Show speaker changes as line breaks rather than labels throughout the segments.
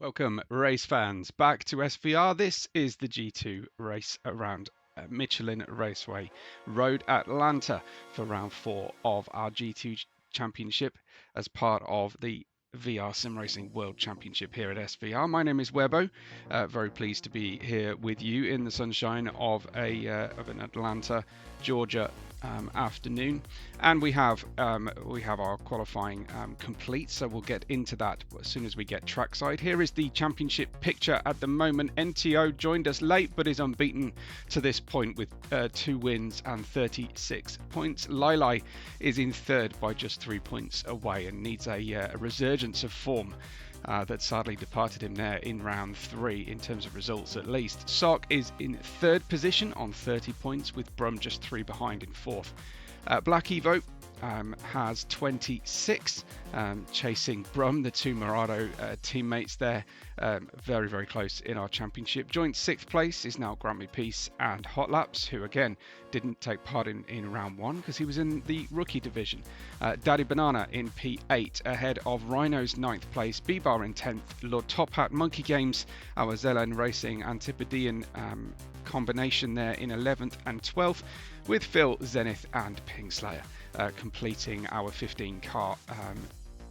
Welcome, race fans, back to SVR. This is the G2 race around Michelin Raceway, Road Atlanta, for round 4 of our G2 Championship as part of the VR Sim Racing World Championship here at SVR. My name is Webbo. Very pleased to be here with you in the sunshine of an Atlanta, Georgia afternoon, and we have our qualifying complete. So we'll get into that as soon as we get trackside. Here is the championship picture at the moment. NTO joined us late, but is unbeaten to this point with 2 wins and 36 points. Lili is in third by just 3 points away and needs a resurgence of form. That sadly departed him there in round 3 in terms of results at least. Sock is in third position on 30 points with Brum just 3 behind in fourth. Black Evo has 26, chasing Brum, the two Murado teammates there, very, very close in our championship. Joint 6th place is now Grammy Peace and Hot Laps, who again didn't take part in round 1 because he was in the rookie division. Daddy Banana in P8 ahead of Rhino's 9th place, B-Bar in 10th, Lord Top Hat, Monkey Games, our Zelen Racing Antipodean combination there in 11th and 12th, with Phil, Zenith and Pingslayer completing our 15 car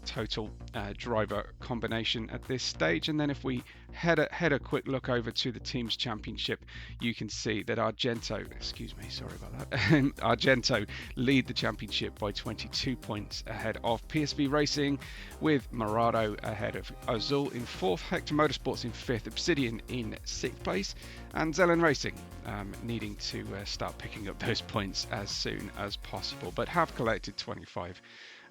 total driver combination at this stage. And then if we head a quick look over to the teams championship, you can see that Argento, Argento lead the championship by 22 points ahead of PSV Racing, with Murado ahead of Azul in 4th, Hector Motorsports in 5th, Obsidian in 6th place, and Zelen Racing needing to start picking up those points as soon as possible, but have collected 25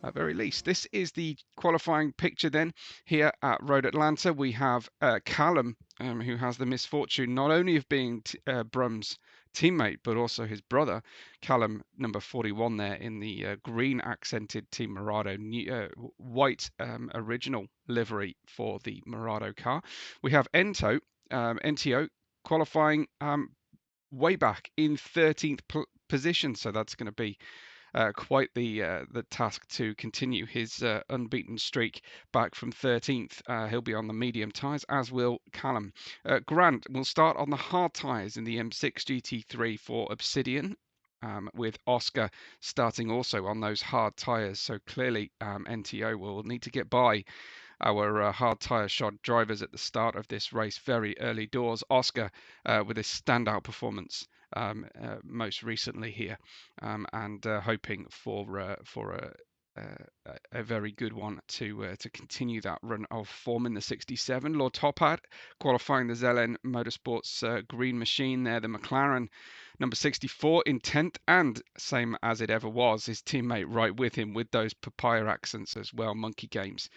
at very least. This is the qualifying picture then. Here at Road Atlanta, we have Callum, who has the misfortune not only of being Brum's teammate, but also his brother. Callum, number 41 there in the green accented Team Murado, white original livery for the Murado car. We have NTO qualifying way back in 13th position, so that's going to be quite the task to continue his unbeaten streak back from 13th. He'll be on the medium tyres, as will Callum. Grant will start on the hard tyres in the M6 GT3 for Obsidian, with Oscar starting also on those hard tyres. So clearly NTO will need to get by our hard tyre shod drivers at the start of this race very early doors. Oscar with a standout performance most recently here, and hoping for a very good one to continue that run of form in the 67. Lord Top Hat qualifying the Zelen Motorsports green machine there, the McLaren number 64 in 10th, and same as it ever was, his teammate right with him with those papaya accents as well, Monkey Games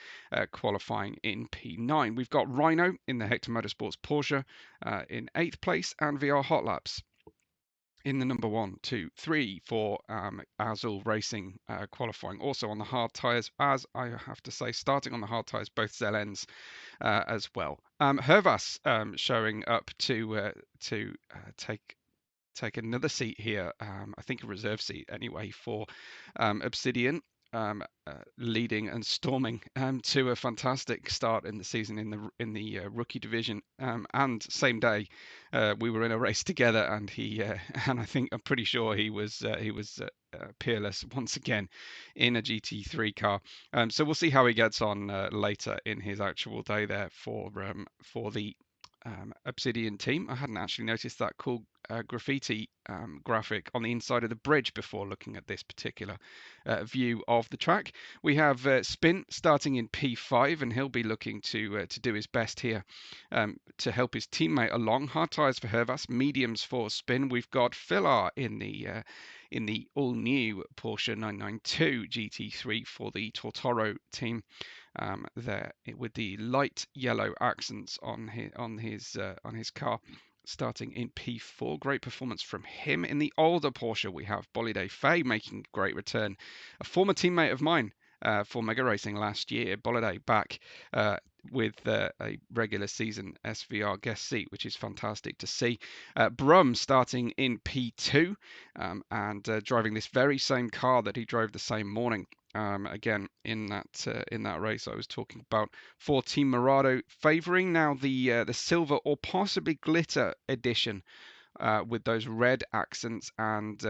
qualifying in P9. We've got Rhino in the Hector Motorsports Porsche in 8th place, and VR Hot Laps in the number 1, 2, 3 for Azul Racing qualifying also on the hard tyres, as I have to say, starting on the hard tyres, both Zelens as well. Hervas showing up to take another seat here, I think a reserve seat anyway, for Obsidian. Leading and storming to a fantastic start in the season in the rookie division, and same day we were in a race together, and I'm pretty sure he was peerless once again in a GT3 car. So we'll see how he gets on later in his actual day there for the Obsidian team. I hadn't actually noticed that cool graffiti graphic on the inside of the bridge before looking at this particular view of the track. We have Spin starting in P5, and he'll be looking to do his best here to help his teammate along. Hard tyres for Hervas, mediums for Spin. We've got Philar in the all-new Porsche 992 GT3 for the Tortoro team. There with the light yellow accents on his car, starting in P4. Great performance from him. In the older Porsche, we have Bolide Fay making a great return, a former teammate of mine for Mega Racing last year. Bolide back with a regular season SVR guest seat, which is fantastic to see. Brum starting in P2 and driving this very same car that he drove the same morning again in that race I was talking about for Team Murado, favouring now the silver or possibly glitter edition, with those red accents and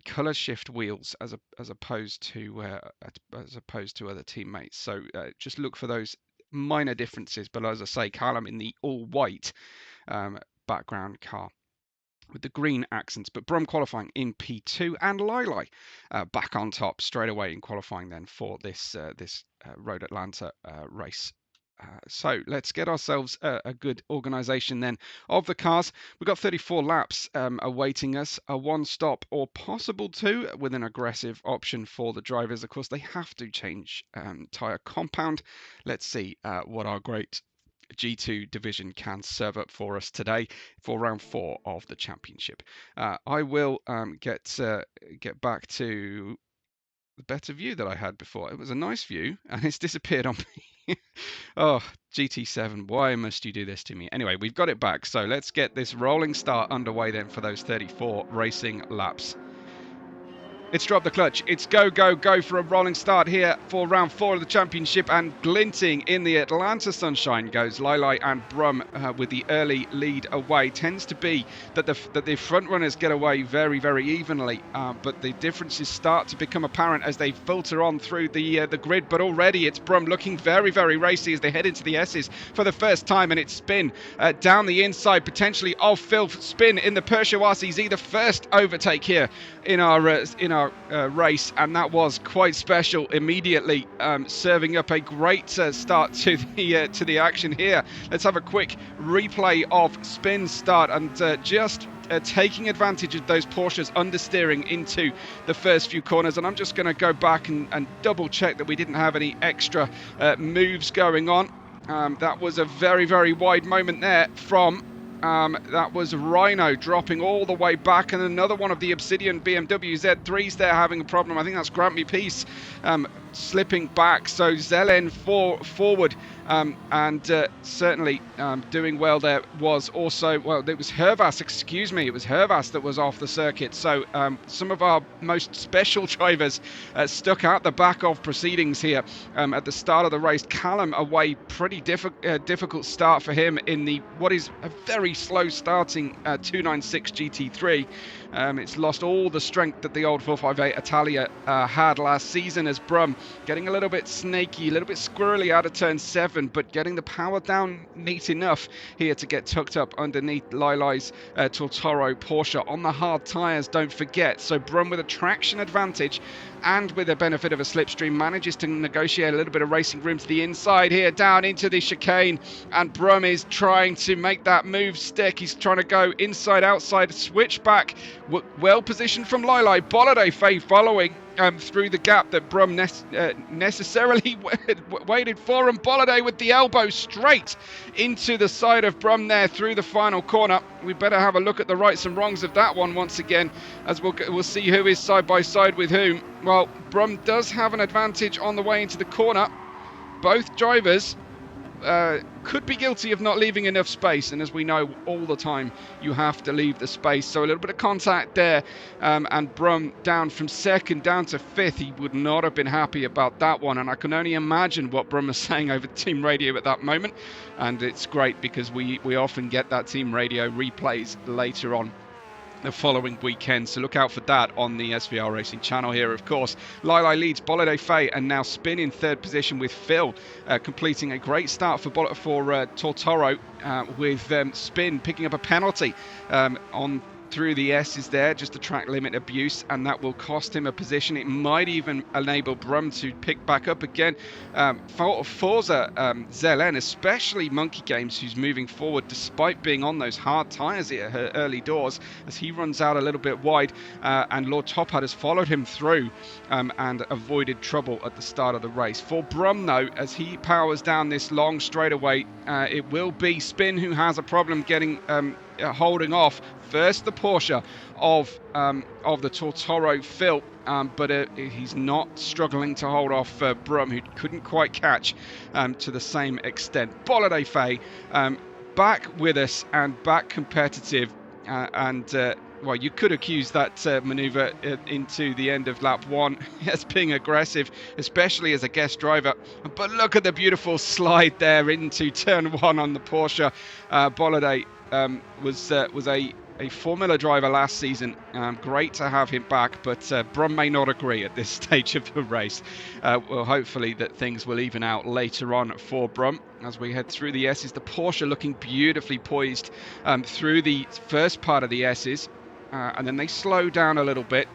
color shift wheels as opposed to other teammates. So just look for those minor differences. But as I say, Callum in the all white background car with the green accents, but Brum qualifying in P2, and Lili back on top straight away in qualifying then for this Road Atlanta race. So let's get ourselves a good organisation then of the cars. We've got 34 laps awaiting us, a one stop or possible two with an aggressive option for the drivers. Of course, they have to change tyre compound. Let's see what our great G2 division can serve up for us today for round 4 of the championship. I will get back to the better view that I had before. It was a nice view and it's disappeared on me. Oh, GT7, why must you do this to me? Anyway, we've got it back, so let's get this rolling start underway then for those 34 racing laps. It's dropped the clutch. It's go, go, go for a rolling start here for round 4 of the championship, and glinting in the Atlanta sunshine goes Lili and Brum with the early lead away. Tends to be that the front runners get away very, very evenly, but the differences start to become apparent as they filter on through the grid. But already it's Brum looking very, very racy as they head into the S's for the first time, and it's Spin down the inside potentially of Phil. Spin in the Porsche RCZ, the first overtake here in our race, and that was quite special. Immediately serving up a great start to the action here. Let's have a quick replay of Spin's start and just taking advantage of those Porsches understeering into the first few corners. And I'm just going to go back and double check that we didn't have any extra moves going on. That was a very, very wide moment there from that was Rhino dropping all the way back, and another one of the Obsidian BMW Z3s there having a problem. I think that's Grant Me Peace slipping back. So Zelen forward, and certainly doing well there was also, well, it was Hervas, excuse me, it was Hervas that was off the circuit. So some of our most special drivers stuck out the back of proceedings here at the start of the race. Callum away, pretty difficult start for him in the what is a very slow starting 296 GT3. It's lost all the strength that the old 458 Italia had last season, as Brum getting a little bit snaky, a little bit squirrely out of turn 7, but getting the power down neat enough here to get tucked up underneath Lili's Tortoro Porsche on the hard tyres, don't forget. So Brum with a traction advantage and with the benefit of a slipstream manages to negotiate a little bit of racing room to the inside here, down into the chicane, and Brum is trying to make that move stick. He's trying to go inside outside switchback, well positioned from Lili. Bolide Faye following through the gap that Brum necessarily waited for, and Bolide with the elbow straight into the side of Brum there through the final corner. We better have a look at the rights and wrongs of that one once again, as we'll see who is side by side with whom. Well, Brum does have an advantage on the way into the corner. Both drivers could be guilty of not leaving enough space, and as we know all the time, you have to leave the space. So a little bit of contact there, and Brum down from second down to fifth. He would not have been happy about that one, and I can only imagine what Brum was saying over the team radio at that moment. And it's great because we often get that team radio replays later on the following weekend, so look out for that on the SVR Racing channel here, of course. Lili leads Bolide Faye, and now Spin in third position with Phil completing a great start for Tortoro, with Spin picking up a penalty on through the S's there, just a track limit abuse, and that will cost him a position. It might even enable Brum to pick back up again. Forza Zelen, especially Monkey Games, who's moving forward despite being on those hard tyres at her early doors, as he runs out a little bit wide, and Lord Top Hat has followed him through and avoided trouble at the start of the race. For Brum though, as he powers down this long straightaway, it will be Spin who has a problem getting holding off first the Porsche of the Tortoro Phil, but he's not struggling to hold off Brum, who couldn't quite catch to the same extent. Bolide Faye back with us and back competitive, and well, you could accuse that manoeuvre into the end of lap 1 as being aggressive, especially as a guest driver. But look at the beautiful slide there into turn 1 on the Porsche. Bolliday was a Formula driver last season. Great to have him back, but Brum may not agree at this stage of the race. Well, hopefully that things will even out later on for Brum as we head through the S's. The Porsche looking beautifully poised through the first part of the S's. And then they slow down a little bit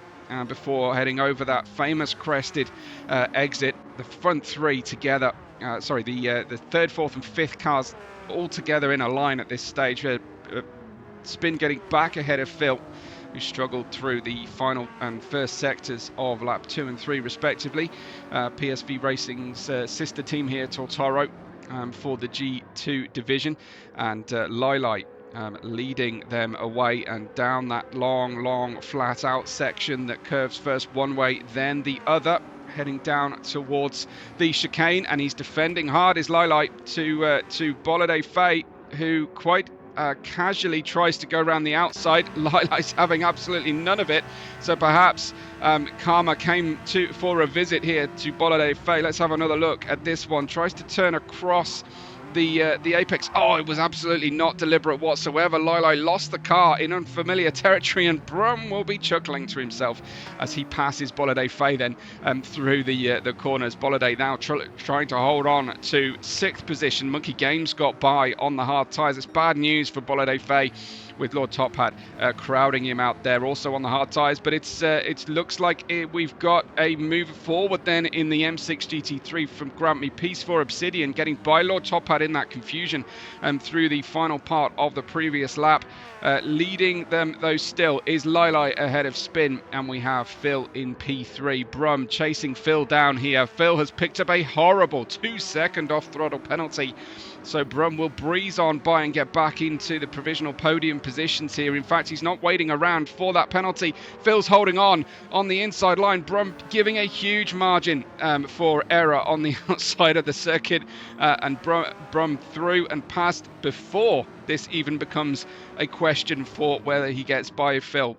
before heading over that famous crested exit. The front three together, the third, fourth and fifth cars all together in a line at this stage. Spin getting back ahead of Phil, who struggled through the final and first sectors of lap 2 and 3 respectively. PSV Racing's sister team here, Tortoro, for the G2 division, and Lilai leading them away and down that long flat out section that curves first one way then the other, heading down towards the chicane. And he's defending hard, is Lilai, to Bolliday Faye, who quite casually tries to go around the outside. Lilai's having absolutely none of it, so perhaps karma came for a visit here to Bolliday Faye. Let's have another look at this one. Tries to turn across the apex. Oh, it was absolutely not deliberate whatsoever. Lilai lost the car in unfamiliar territory, and Brum will be chuckling to himself as he passes Bolliday Faye then through the corners. Bolliday now trying to hold on to 6th position. Monkey Games got by on the hard tyres. It's bad news for Bolliday Faye, with Lord Top Hat crowding him out there also on the hard tyres. But it looks like we've got a move forward then in the M6 GT3 from Grant Me Peace for Obsidian, getting by Lord Top Hat in that confusion through the final part of the previous lap. Leading them though still is Lilai ahead of Spin, and we have Phil in P3. Brum chasing Phil down here. Phil has picked up a horrible 2-second off throttle penalty, so Brum will breeze on by and get back into the provisional podium positions here. In fact, he's not waiting around for that penalty. Phil's holding on the inside line. Brum giving a huge margin for error on the outside of the circuit, and Brum through and past before this even becomes a question for whether he gets by Phil.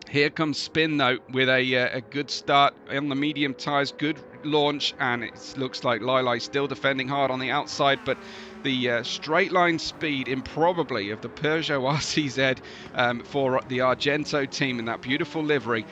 Here comes Spin though with a good start on the medium tyres, good launch, and it looks like Lilai still defending hard on the outside, but the straight line speed improbably of the Peugeot RCZ for the Argento team in that beautiful livery,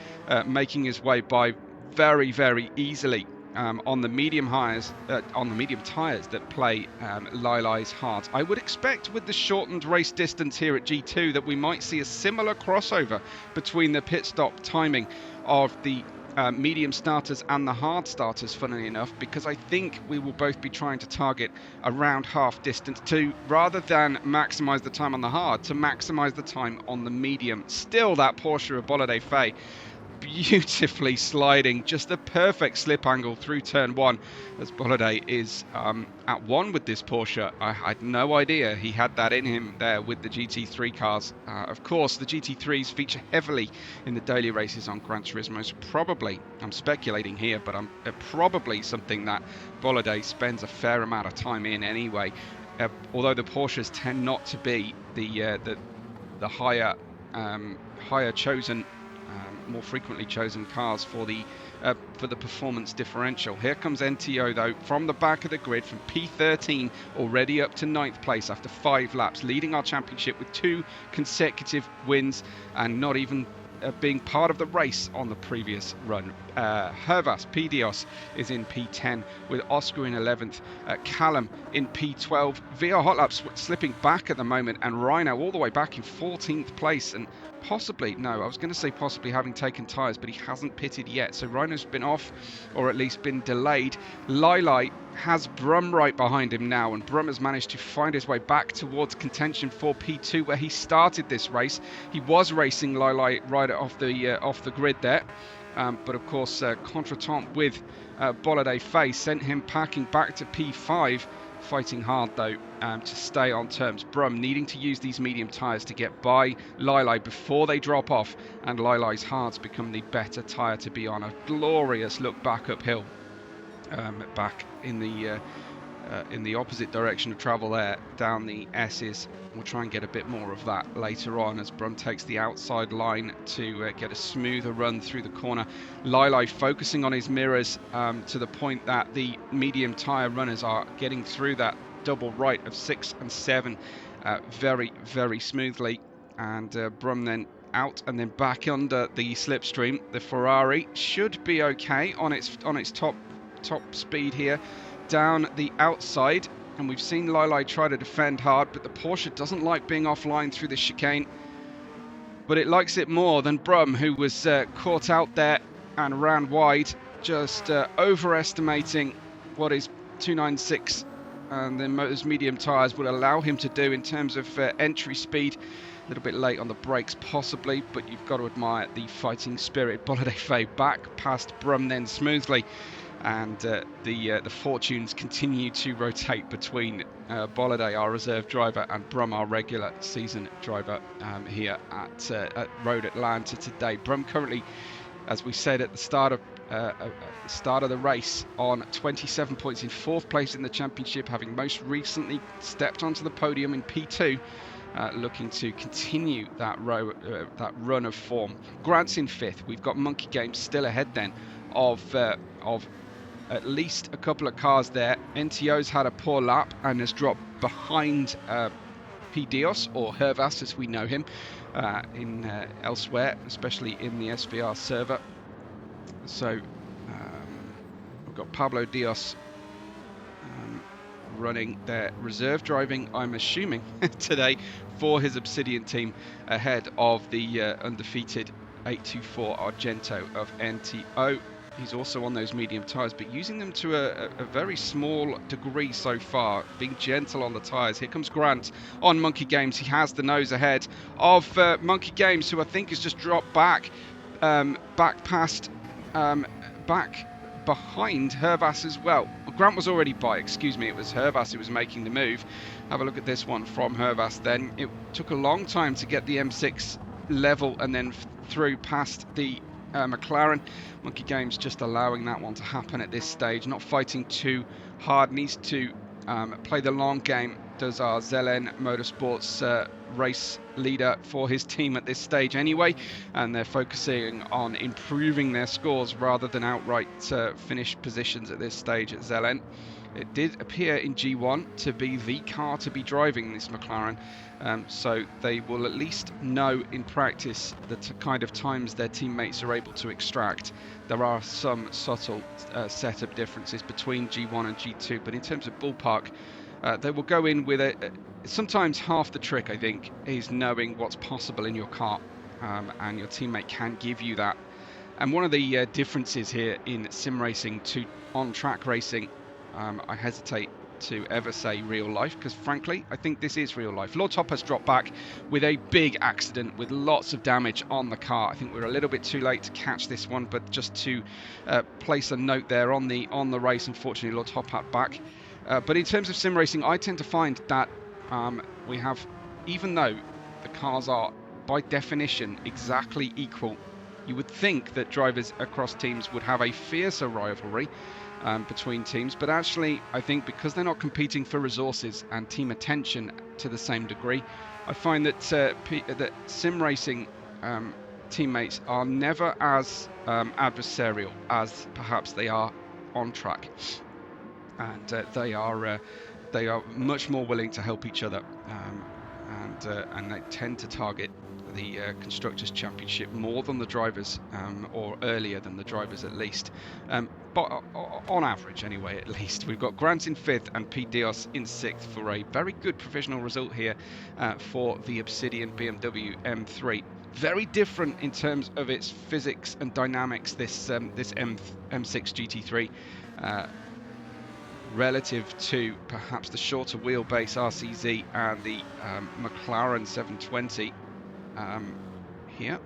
making his way by very easily on the medium tyres that play Lilai's hard. I would expect with the shortened race distance here at G2 that we might see a similar crossover between the pit stop timing of the medium starters and the hard starters, funnily enough, because I think we will both be trying to target around half distance to, rather than maximise the time on the hard, to maximise the time on the medium. Still that Porsche of Bolliday Faye beautifully sliding, just the perfect slip angle through turn 1 as Bolliday is at one with this Porsche. I had no idea he had that in him there with the GT3 cars. Of course, the GT3s feature heavily in the daily races on Gran Turismo, so probably, I'm speculating here, but I'm probably something that Bolliday spends a fair amount of time in anyway, although the Porsches tend not to be the higher chosen, more frequently chosen cars for the performance differential. Here comes NTO though from the back of the grid from P13, already up to 9th place after 5 laps, leading our championship with 2 consecutive wins and not even being part of the race on the previous run. Hervas Pedios is in P10 with Oscar in 11th, Callum in P12, VR Hot Laps slipping back at the moment, and Rhino all the way back in 14th place, and possibly having taken tyres, but he hasn't pitted yet, so Rhino's been off, or at least been delayed. Lilai has Brum right behind him now, and Brum has managed to find his way back towards contention for P2, where he started this race. He was racing Lilai right off the grid there, but of course contretemps with Bolliday Faye sent him packing back to P5, fighting hard though to stay on terms. Brum needing to use these medium tyres to get by Lilai before they drop off, and Lilai's hards become the better tyre to be on. A glorious look back uphill back in the in the opposite direction of travel there, down the S's. We'll try and get a bit more of that later on as Brum takes the outside line to get a smoother run through the corner. Lili focusing on his mirrors to the point that the medium tyre runners are getting through that double right of 6 and 7 very, very smoothly. And Brum then out and then back under the slipstream. The Ferrari should be okay on its top speed here down the outside, and we've seen Lili try to defend hard, but the Porsche doesn't like being offline through this chicane, but it likes it more than Brum, who was caught out there and ran wide, just overestimating what his 296 and then those medium tyres will allow him to do in terms of entry speed. A little bit late on the brakes possibly, but you've got to admire the fighting spirit. Bolide back past Brum then smoothly, and the fortunes continue to rotate between Bolide, our reserve driver, and Brum, our regular season driver here at Road Atlanta today. Brum currently, as we said at the start of the race, on 27 points in 4th place in the championship, having most recently stepped onto the podium in P2. Looking to continue that run of form. Grant's in 5th. We've got Monkey Games still ahead then of at least a couple of cars there. NTO's had a poor lap and has dropped behind P. Dios, or Hervas as we know him, elsewhere, especially in the SVR server. So we've got Pablo Dios running their reserve driving, I'm assuming, today for his Obsidian team, ahead of the undefeated 824 Argento of NTO. He's also on those medium tyres, but using them to a very small degree so far, being gentle on the tyres. Here comes Grant on Monkey Games. He has the nose ahead of Monkey Games, who I think has just dropped back behind Hervas as well. Grant was already by, excuse me, it was Hervas who was making the move. Have a look at this one from Hervas then. It took a long time to get the M6 level and then through past the McLaren. Monkey Games just allowing that one to happen at this stage, not fighting too hard, needs to play the long game, does our Zelen Motorsports race leader for his team at this stage anyway, and they're focusing on improving their scores rather than outright finish positions at this stage at Zelen. It did appear in G1 to be the car to be driving this McLaren, so they will at least know in practice the kind of times their teammates are able to extract. There are some subtle setup differences between G1 and G2, but in terms of ballpark, they will go in with sometimes half the trick, I think, is knowing what's possible in your car, and your teammate can give you that. And one of the differences here in sim racing to on-track racing, I hesitate to ever say real life, because frankly I think this is real life. Lord Top has dropped back with a big accident with lots of damage on the car. I think we're a little bit too late to catch this one, but just to place a note there on the race, unfortunately Lord Top had back. But in terms of sim racing, I tend to find that we have, even though the cars are by definition exactly equal, you would think that drivers across teams would have a fiercer rivalry between teams, but actually I think because they're not competing for resources and team attention to the same degree, I find that that sim racing teammates are never as adversarial as perhaps they are on track, and they are much more willing to help each other, and they tend to target the Constructors' Championship more than the drivers, or earlier than the drivers at least, but on average anyway, at least. We've got Grant in 5th and Pete Dios in 6th for a very good provisional result here for the Obsidian BMW M3. Very different in terms of its physics and dynamics, this M6 GT3, relative to perhaps the shorter wheelbase RCZ and the McLaren 720. Here,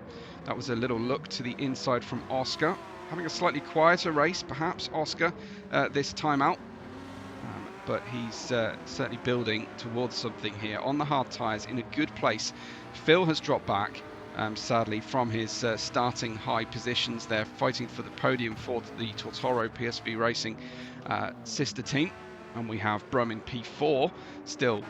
that was a little look to the inside from Oscar, having a slightly quieter race perhaps, Oscar, this time out, but he's certainly building towards something here on the hard tyres in a good place. Phil has dropped back, sadly, from his starting high positions there, fighting for the podium for the Tortoro PSV Racing sister team. And we have Brum in P4, still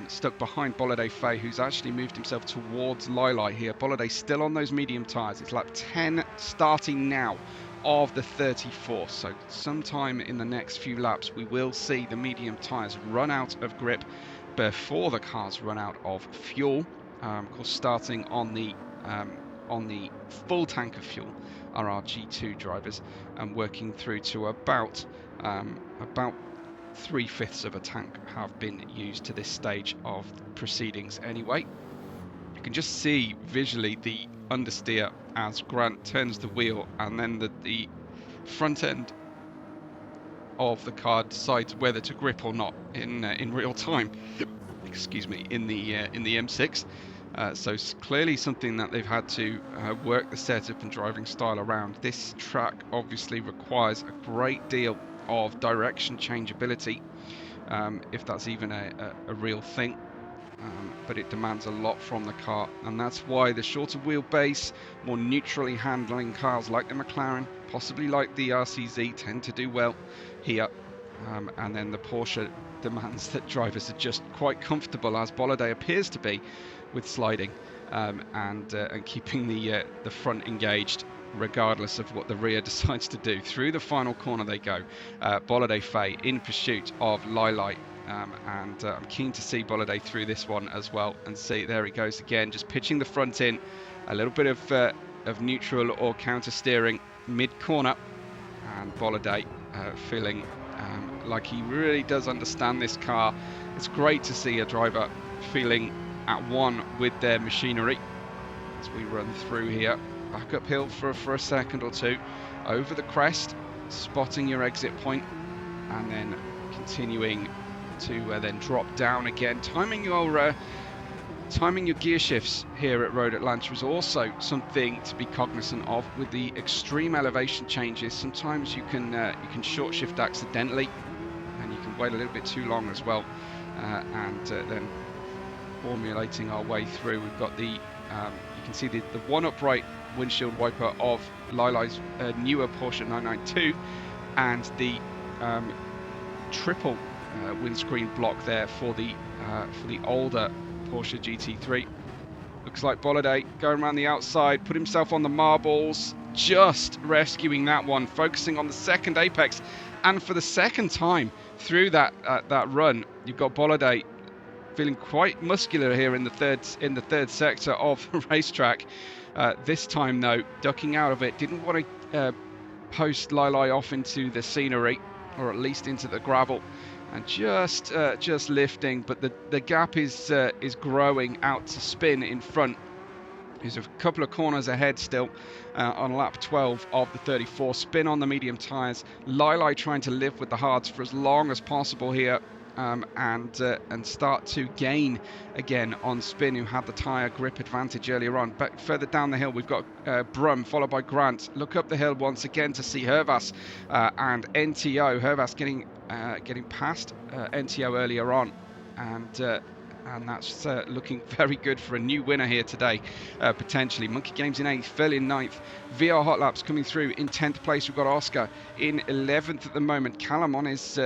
stuck behind Bolide Fay, who's actually moved himself towards Lili here. Bolide still on those medium tyres. It's lap 10 starting now of the 34. So sometime in the next few laps, we will see the medium tyres run out of grip before the cars run out of fuel. Of course, starting on the full tank of fuel are our G2 drivers, and working through to about 3/5 of a tank have been used to this stage of proceedings anyway. You can just see visually the understeer as Grant turns the wheel, and then the front end of the car decides whether to grip or not in real time. Excuse me, in the M6. So it's clearly something that they've had to work the setup and driving style around. This track obviously requires a great deal of direction changeability, if that's even a real thing, but it demands a lot from the car, and that's why the shorter wheelbase, more neutrally handling cars like the McLaren, possibly like the RCZ, tend to do well here, and then the Porsche demands that drivers are just quite comfortable, as Bolide appears to be, with sliding and keeping the front engaged regardless of what the rear decides to do. Through the final corner they go. Bolide Fay in pursuit of Lili, and I'm keen to see Bolide through this one as well, and see, there he goes again, just pitching the front in, a little bit of neutral or counter steering mid corner, and Bolide feeling like he really does understand this car. It's great to see a driver feeling at one with their machinery as we run through here. Back uphill for a second or two, over the crest, spotting your exit point, and then continuing to then drop down again. Timing your gear shifts here at Road Atlanta is also something to be cognizant of. With the extreme elevation changes, sometimes you can short shift accidentally, and you can wait a little bit too long as well. Then formulating our way through, we've got the you can see the one upright windshield wiper of Lili's newer Porsche 992, and the triple windscreen block there for the older Porsche GT3. Looks like Bolide going around the outside, put himself on the marbles, just rescuing that one, focusing on the second apex, and for the second time through that run, you've got Bolide feeling quite muscular here in the third sector of the racetrack. This time though, ducking out of it, didn't want to post Lili off into the scenery, or at least into the gravel, and just lifting, but the gap is growing out to spin in front. He's a couple of corners ahead still on lap 12 of the 34. Spin on the medium tyres. Lili trying to live with the hards for as long as possible here, and start to gain again on Spin, who had the tyre grip advantage earlier on. But further down the hill, we've got Brum, followed by Grant. Look up the hill once again to see Hervas and NTO. Hervas getting past NTO earlier on, and that's looking very good for a new winner here today, potentially. Monkey Games in 8th, Phil in 9th. VR Hot Laps coming through in 10th place. We've got Oscar in 11th at the moment. Callum on his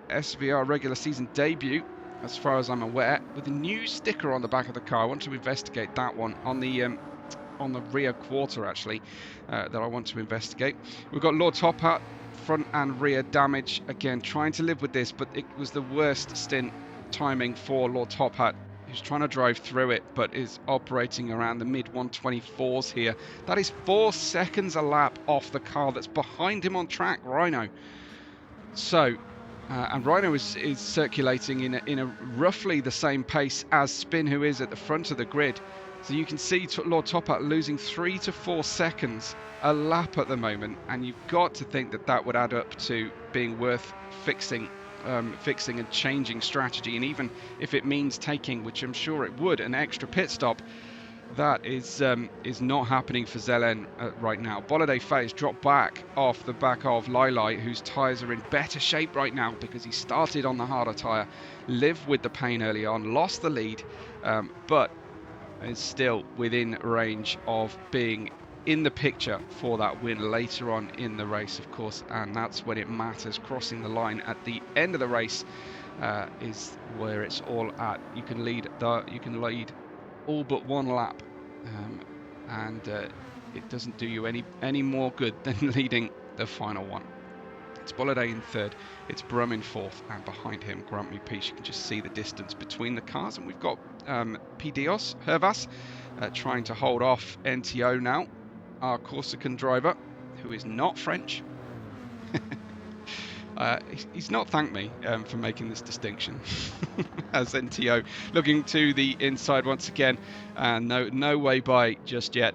SVR regular season debut, as far as I'm aware, with a new sticker on the back of the car. I want to investigate that one on the rear quarter, actually, that I want to investigate. We've got Lord Top Hat, front and rear damage. Again, trying to live with this, but it was the worst stint timing for Lord Top Hat. He's trying to drive through it, but is operating around the mid 124s here. That is 4 seconds a lap off the car that's behind him on track, Rhino. So, and Rhino is circulating in a roughly the same pace as Spin, who is at the front of the grid. So you can see Lord Top Hat losing 3 to 4 seconds a lap at the moment, and you've got to think that would add up to being worth fixing and changing strategy. And even if it means taking, which I'm sure it would, an extra pit stop, that is not happening for Zelen right now. Bolide Fay has dropped back off the back of Lili, whose tyres are in better shape right now because he started on the harder tyre, lived with the pain early on, lost the lead, but is still within range of being in the picture for that win later on in the race, of course, and that's when it matters. Crossing the line at the end of the race is where it's all at. You can lead all but one lap, and it doesn't do you any more good than leading the final one. It's Bolliday in third, it's Brum in fourth, and behind him, Grant Peace. You can just see the distance between the cars, and we've got P. Hervas trying to hold off NTO now, our Corsican driver, who is not French. He's not thanked me for making this distinction. As NTO looking to the inside once again, and no way by just yet.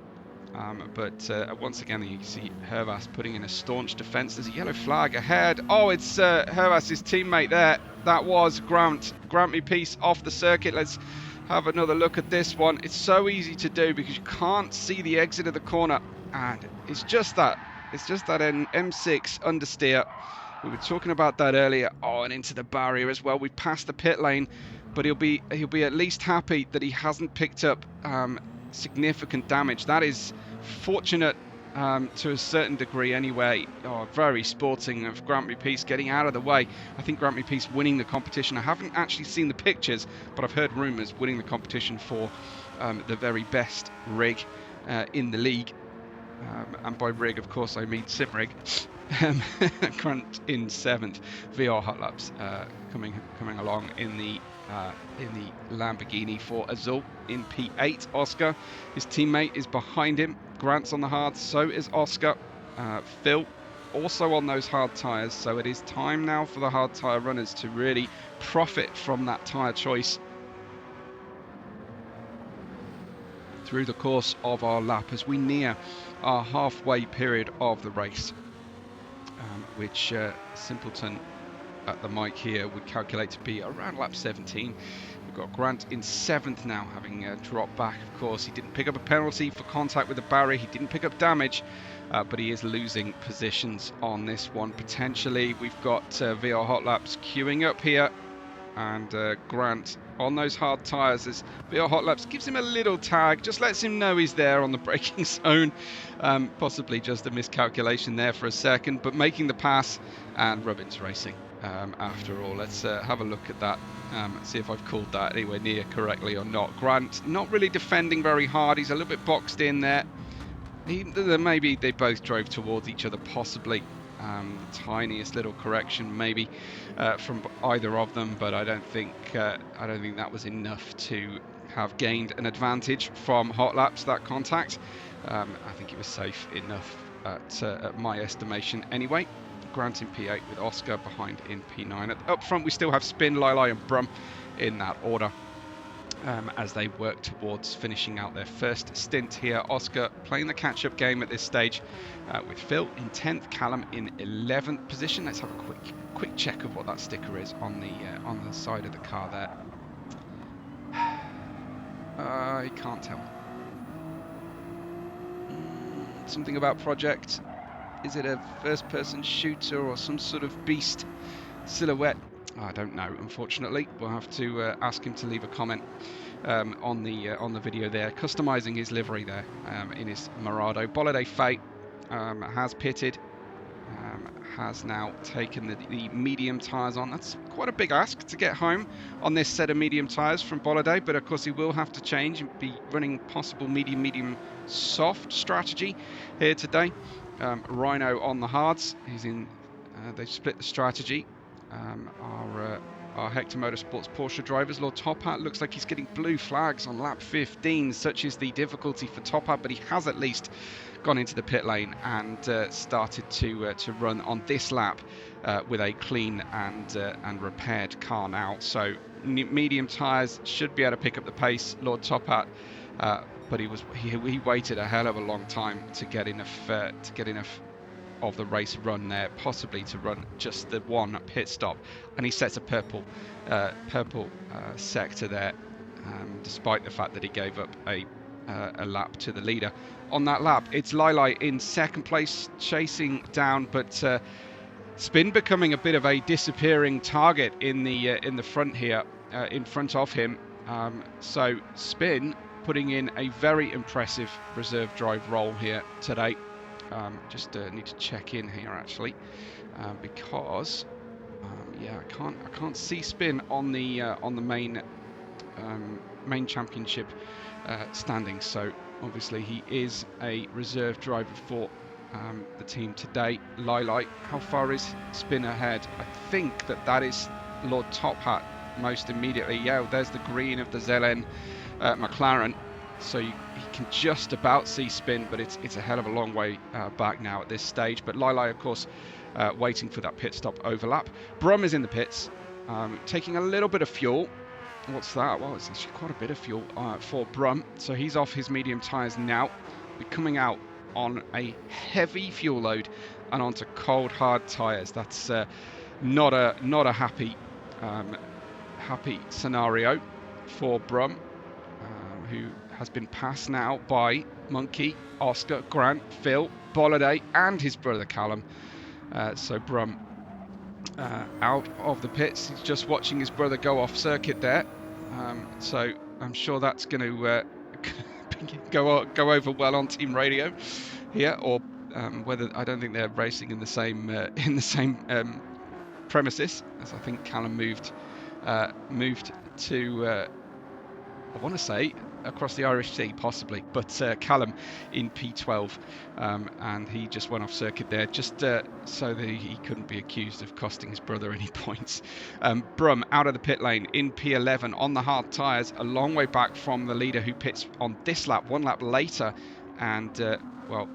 But once again, you see Hervas putting in a staunch defence. There's a yellow flag ahead. Oh, it's Hervas' teammate there. That was Grant Peace off the circuit. Let's have another look at this one. It's so easy to do because you can't see the exit of the corner, and it's just that M6 understeer. We were talking about that earlier. Oh, and into the barrier as well. We've passed the pit lane, but he'll be at least happy that he hasn't picked up significant damage. That is fortunate to a certain degree anyway. Oh, very sporting of Grant Peace getting out of the way. I think Grant Peace winning the competition. I haven't actually seen the pictures, but I've heard rumours winning the competition for the very best rig in the league. And by rig, of course, I mean sim rig. Grant in seventh. VR Hot Laps coming along in the Lamborghini for Azul in P8. Oscar, his teammate, is behind him. Grant's on the hard, so is Oscar. Phil also on those hard tyres, so it is time now for the hard tyre runners to really profit from that tyre choice through the course of our lap as we near our halfway period of the race, which Simpleton at the mic here would calculate to be around lap 17. We've got Grant in seventh now, having dropped back. Of course, he didn't pick up a penalty for contact with the barrier. He didn't pick up damage, but he is losing positions on this one potentially. We've got VR Hot Laps queuing up here, and Grant on those hard tyres as VR Hot Laps gives him a little tag, just lets him know he's there on the braking zone. Possibly just a miscalculation there for a second, but making the pass, and Rubin's racing. After all, let's have a look at that, see if I've called that anywhere near correctly or not. Grant not really defending very hard. He's a little bit boxed in there. Maybe they both drove towards each other, possibly. The tiniest little correction maybe from either of them, but I don't think that was enough to have gained an advantage from Hot Laps, that contact. I think it was safe enough at my estimation anyway. Grant in P8 with Oscar behind in P9. Up front we still have Spin, Lili and Brum in that order, as they work towards finishing out their first stint here. Oscar playing the catch-up game at this stage, with Phil in 10th, Callum in 11th position. Let's have a quick check of what that sticker is on the side of the car there. I can't tell. Something about project. Is it a first-person shooter or some sort of beast silhouette? I don't know, unfortunately. We'll have to ask him to leave a comment on the video there, customizing his livery there in his Murado. Bolliday Fate has pitted, has now taken the medium tyres on. That's quite a big ask to get home on this set of medium tyres from Bolliday, but of course he will have to change and be running possible medium soft strategy here today. Rhino on the hards. He's in. They've split the strategy. Our Hector Motorsports Porsche drivers, Lord Top Hat, looks like he's getting blue flags on lap 15. Such is the difficulty for Top Hat, but he has at least gone into the pit lane and started to run on this lap with a clean and repaired car now. So medium tyres should be able to pick up the pace. Lord Top Hat. But he waited a hell of a long time to get enough of the race run there, possibly to run just the one pit stop, and he sets a purple sector there, despite the fact that he gave up a lap to the leader on that lap. It's Lili in second place, chasing down, but Spin becoming a bit of a disappearing target in the front here, in front of him. So Spin putting in a very impressive reserve drive role here today. Just need to check in here actually, because yeah, I can't see Spin on the main championship standings. So obviously he is a reserve driver for the team today. Lili, how far is Spin ahead? I think that is Lord Top Hat most immediately. Yeah, there's the green of the Zelen McLaren. So you can just about see Spin, but it's a hell of a long way back now at this stage. But Lili, of course, waiting for that pit stop overlap. Brum is in the pits, taking a little bit of fuel. What's that? Well, it's actually quite a bit of fuel for Brum. So he's off his medium tyres now. We're coming out on a heavy fuel load and onto cold hard tyres. That's not a happy scenario for Brum, who has been passed now by Monkey, Oscar, Grant, Phil, Bolliday and his brother Callum. So Brum out of the pits. He's just watching his brother go off circuit there. So I'm sure that's going to go over well on team radio here, or whether I don't think they're racing in the same premises, as I think Callum moved to I want to say across the Irish Sea possibly, but Callum in P12, and he just went off circuit there just so that he couldn't be accused of costing his brother any points. Brum out of the pit lane in P11 on the hard tyres, a long way back from the leader who pits on this lap, one lap later, and well,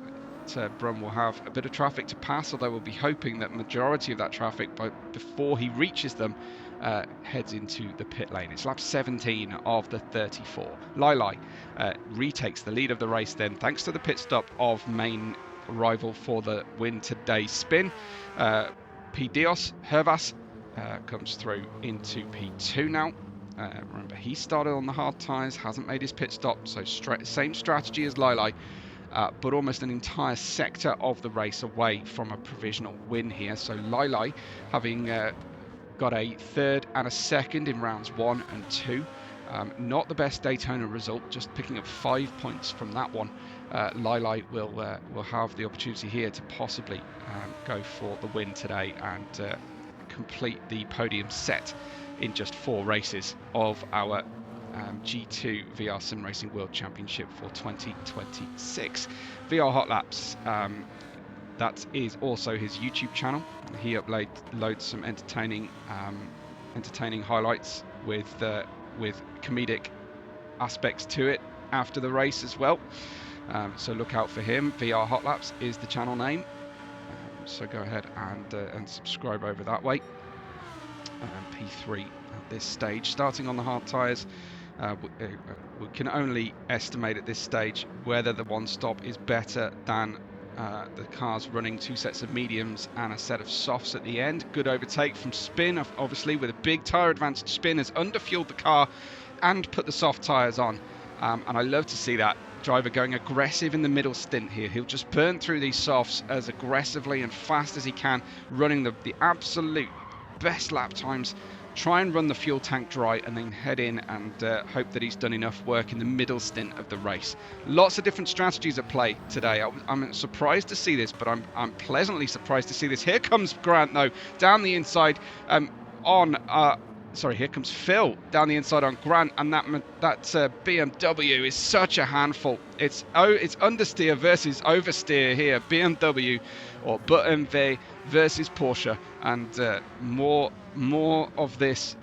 Brum will have a bit of traffic to pass, although we'll be hoping that majority of that traffic before he reaches them heads into the pit lane. It's lap 17 of the 34. Lili retakes the lead of the race then, thanks to the pit stop of main rival for the win today, Spin. P. Dios Hervas comes through into P2 now. Remember, he started on the hard tyres, hasn't made his pit stop, so same strategy as Lili. But almost an entire sector of the race away from a provisional win here. So Lili having got a third and a second in rounds 1 and 2. Not the best Daytona result, just picking up 5 points from that one. Lili will have the opportunity here to possibly go for the win today and complete the podium set in just 4 races of our G2 VR Sim Racing World Championship for 2026. VR Hot Laps, that is also his YouTube channel. He uploads some entertaining highlights with comedic aspects to it after the race as well. So look out for him. VR Hot Laps is the channel name. So go ahead and subscribe over that way. P3 at this stage, starting on the hard tyres. We can only estimate at this stage whether the one stop is better than the cars running 2 sets of mediums and a set of softs at the end. Good overtake from Spin, obviously, with a big tyre advantage. Spin has underfueled the car and put the soft tyres on, and I love to see that driver going aggressive in the middle stint here. He'll just burn through these softs as aggressively and fast as he can, running the absolute best lap times. Try and run the fuel tank dry and then head in and hope that he's done enough work in the middle stint of the race. Lots of different strategies at play today. I'm surprised to see this, but I'm pleasantly surprised to see this. Here comes Grant though, down the inside here comes Phil down the inside on Grant, and that BMW is such a handful. It's understeer versus oversteer here. BMW or BMW versus Porsche, and more of this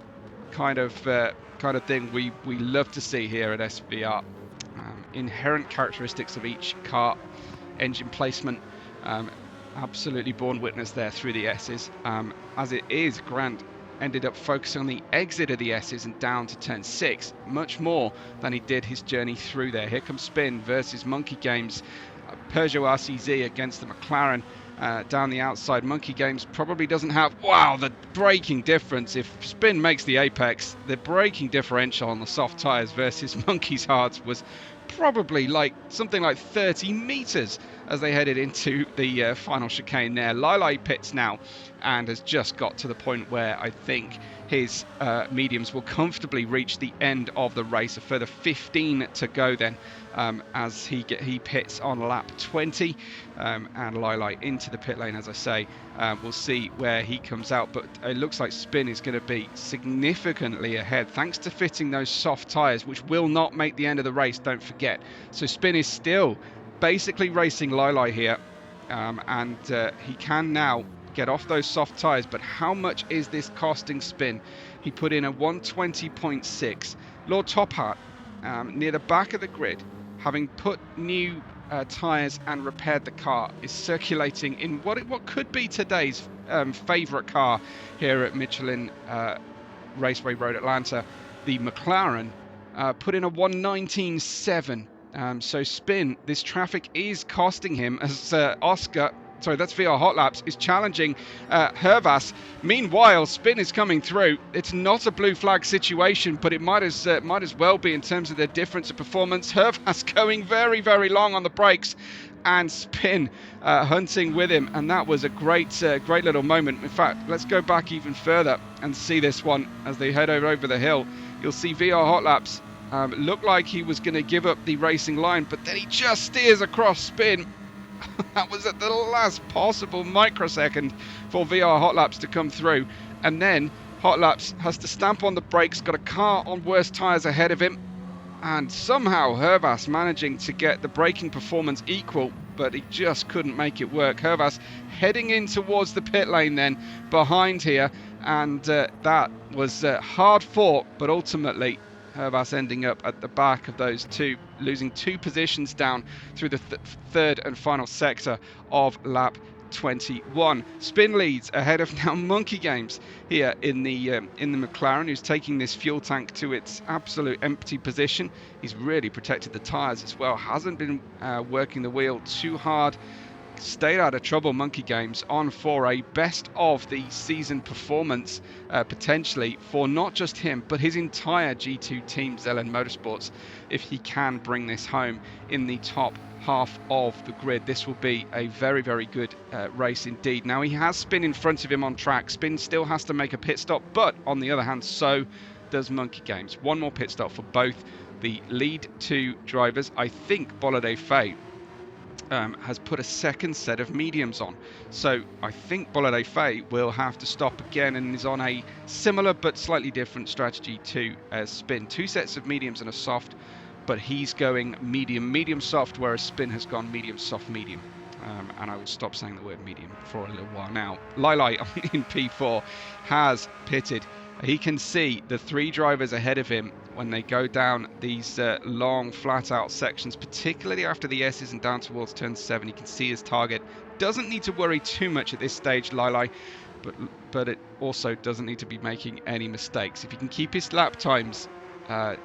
kind of thing we love to see here at SVR. Inherent characteristics of each car, engine placement, absolutely born witness there through the S's. As it is, Grant ended up focusing on the exit of the S's and down to turn 6 much more than he did his journey through there. Here comes Spin versus Monkey Games. Peugeot RCZ against the McLaren down the outside. Monkey Games probably doesn't have, wow, the braking difference. If Spin makes the apex, the braking differential on the soft tyres versus Monkey's hards was probably something like 30 meters as they headed into the final chicane there. Lilai pits now and has just got to the point where I think his mediums will comfortably reach the end of the race. A further 15 to go then, as he pits on lap 20, and Lilai into the pit lane, as I say. We'll see where he comes out, but it looks like Spin is going to be significantly ahead thanks to fitting those soft tyres, which will not make the end of the race, don't forget. So Spin is still basically racing Lilai here, and he can now get off those soft tyres, but how much is this costing Spin? He put in a 120.6. Lord Top Hat, near the back of the grid, having put new tyres and repaired the car, is circulating in what could be today's favourite car here at Michelin Raceway Road Atlanta. The McLaren put in a 119.7. So Spin, this traffic is costing him, as Oscar, sorry, that's VR Hot Laps, is challenging Hervas. Meanwhile, Spin is coming through. It's not a blue flag situation, but it might as well be in terms of the difference of performance. Hervas going very, very long on the brakes, and Spin hunting with him, and that was a great little moment. In fact, let's go back even further and see this one as they head over the hill. You'll see VR Hot Laps looked like he was going to give up the racing line, but then he just steers across Spin. That was at the last possible microsecond for VR Hot Laps to come through, and then Hot Laps has to stamp on the brakes, got a car on worse tyres ahead of him, and somehow Hervas managing to get the braking performance equal, but he just couldn't make it work. Hervas heading in towards the pit lane then behind here, and that was hard fought, but ultimately Hervas ending up at the back of those two, losing 2 positions down through the third and final sector of lap 21. Spin leads ahead of now Monkey Games here in the McLaren, who's taking this fuel tank to its absolute empty position. He's really protected the tyres as well, hasn't been working the wheel too hard. Stayed out of trouble, Monkey Games, on for a best of the season performance, potentially for not just him but his entire G2 team, Zelen Motorsports. If he can bring this home in the top half of the grid, this will be a very, very good race indeed. Now, he has Spin in front of him on track. Spin still has to make a pit stop, but on the other hand, so does Monkey Games. One more pit stop for both the lead 2 drivers. I think Bolide Faye has put a second set of mediums on, so I think Bolide Faye will have to stop again and is on a similar but slightly different strategy to Spin. 2 sets of mediums and a soft, but he's going medium soft, whereas Spin has gone medium soft medium. And I will stop saying the word medium for a little while now. Lilai in P4 has pitted. He can see the 3 drivers ahead of him when they go down these long flat out sections, particularly after the S's and down towards turn 7. He can see his target. Doesn't need to worry too much at this stage, Lilai, but it also doesn't need to be making any mistakes. If he can keep his lap times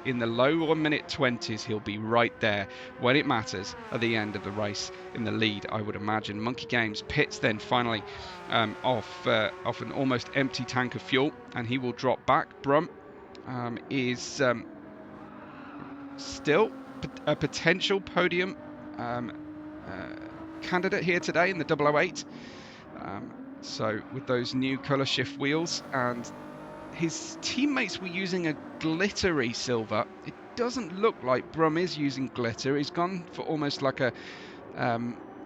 in the low 1-minute 20s, he'll be right there when it matters at the end of the race in the lead, I would imagine. Monkey Games pits then finally off an almost empty tank of fuel, and he will drop back. Brum is still a potential podium candidate here today in the 008. So with those new colour shift wheels, and his teammates were using a glittery silver. It doesn't look like Brum is using glitter. He's gone for almost like a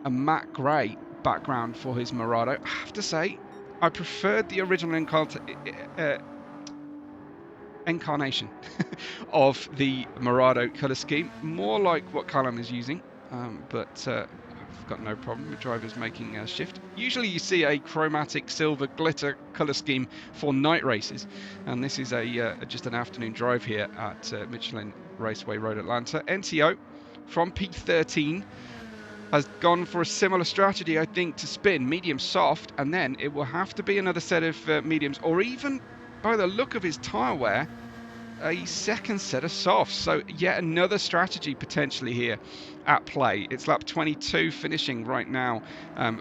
matte grey background for his Murado. I have to say, I preferred the original incarnation of the Murado colour scheme, more like what Callum is using, but I've got no problem with drivers making a shift. Usually you see a chromatic silver glitter colour scheme for night races, and this is just an afternoon drive here at Michelin Raceway Road Atlanta. NTO from P13 has gone for a similar strategy, I think, to Spin, medium soft, and then it will have to be another set of mediums, or even by the look of his tyre wear, a second set of softs. So yet another strategy potentially here at play. It's lap 22 finishing right now